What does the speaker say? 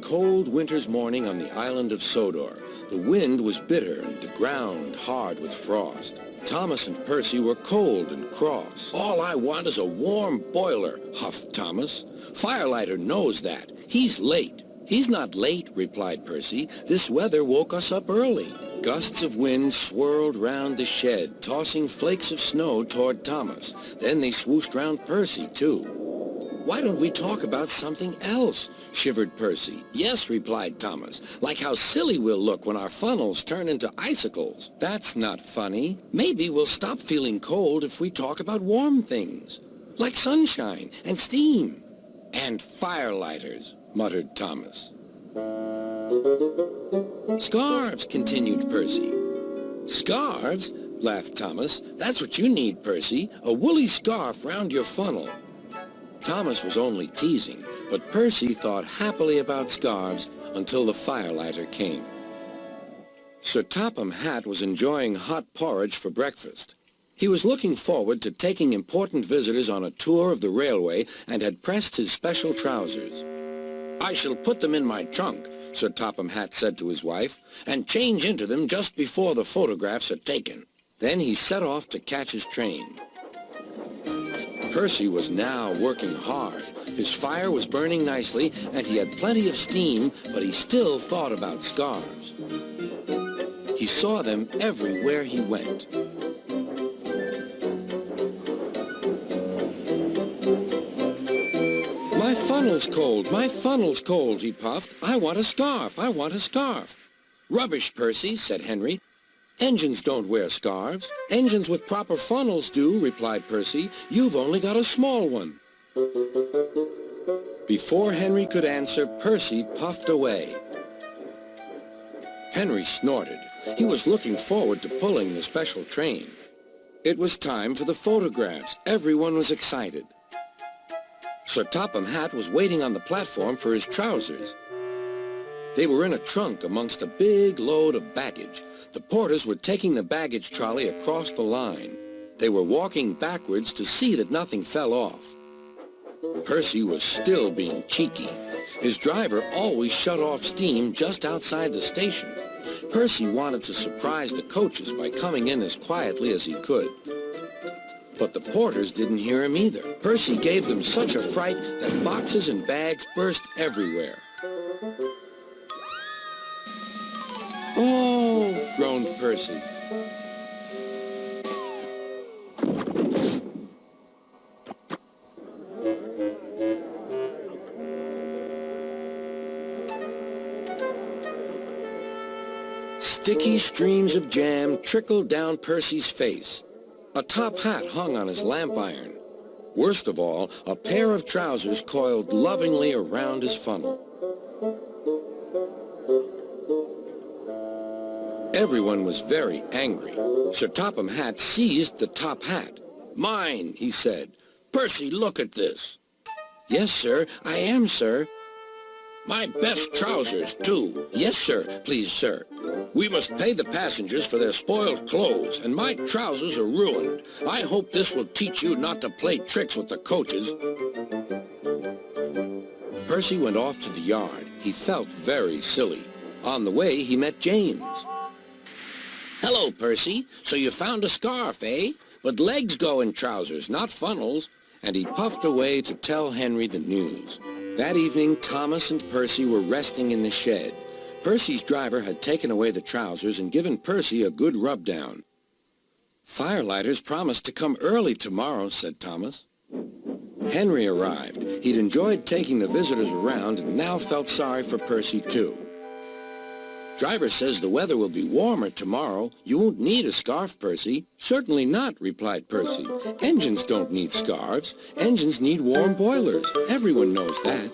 cold winter's morning on the island of Sodor. The wind was bitter and the ground hard with frost. Thomas and Percy were cold and cross. "All I want is a warm boiler," huffed Thomas. "Firelighter knows that. He's late." "He's not late," replied Percy. "This weather woke us up early." Gusts of wind swirled round the shed, tossing flakes of snow toward Thomas. Then they swooshed round Percy, too. "Why don't we talk about something else?" shivered Percy. "Yes," replied Thomas, "like how silly we'll look when our funnels turn into icicles." "That's not funny. Maybe we'll stop feeling cold if we talk about warm things, like sunshine and steam." "And firelighters," muttered Thomas. "Scarves," continued Percy. "Scarves?" laughed Thomas. "That's what you need, Percy, a woolly scarf round your funnel." Thomas was only teasing, but Percy thought happily about scarves until the firelighter came. Sir Topham Hatt was enjoying hot porridge for breakfast. He was looking forward to taking important visitors on a tour of the railway and had pressed his special trousers. "I shall put them in my trunk," Sir Topham Hatt said to his wife, "and change into them just before the photographs are taken." Then he set off to catch his train. Percy was now working hard. His fire was burning nicely, and he had plenty of steam, but he still thought about scarves. He saw them everywhere he went. "My funnel's cold, my funnel's cold," he puffed. "I want a scarf, I want a scarf." "Rubbish, Percy," said Henry. "Engines don't wear scarves." "Engines with proper funnels do," replied Percy. "You've only got a small one." Before Henry could answer, Percy puffed away. Henry snorted. He was looking forward to pulling the special train. It was time for the photographs. Everyone was excited. Sir Topham Hatt was waiting on the platform for his trousers. They were in a trunk amongst a big load of baggage. The porters were taking the baggage trolley across the line. They were walking backwards to see that nothing fell off. Percy was still being cheeky. His driver always shut off steam just outside the station. Percy wanted to surprise the coaches by coming in as quietly as he could. But the porters didn't hear him either. Percy gave them such a fright that boxes and bags burst everywhere. "Oh," groaned Percy. Sticky streams of jam trickled down Percy's face. A top hat hung on his lamp iron. Worst of all, a pair of trousers coiled lovingly around his funnel. Everyone was very angry. Sir Topham Hatt seized the top hat. "Mine," he said. "Percy, look at this." "Yes, sir. I am, sir." "My best trousers, too." "Yes, sir. Please, sir." "We must pay the passengers for their spoiled clothes, and my trousers are ruined. I hope this will teach you not to play tricks with the coaches." Percy went off to the yard. He felt very silly. On the way, he met James. "Hello, Percy. So you found a scarf, eh? But legs go in trousers, not funnels." And he puffed away to tell Henry the news. That evening, Thomas and Percy were resting in the shed. Percy's driver had taken away the trousers and given Percy a good rub-down. "Firelighters promised to come early tomorrow," said Thomas. Henry arrived. He'd enjoyed taking the visitors around and now felt sorry for Percy, too. "Driver says the weather will be warmer tomorrow. You won't need a scarf, Percy." "Certainly not," replied Percy. "Engines don't need scarves. Engines need warm boilers. Everyone knows that."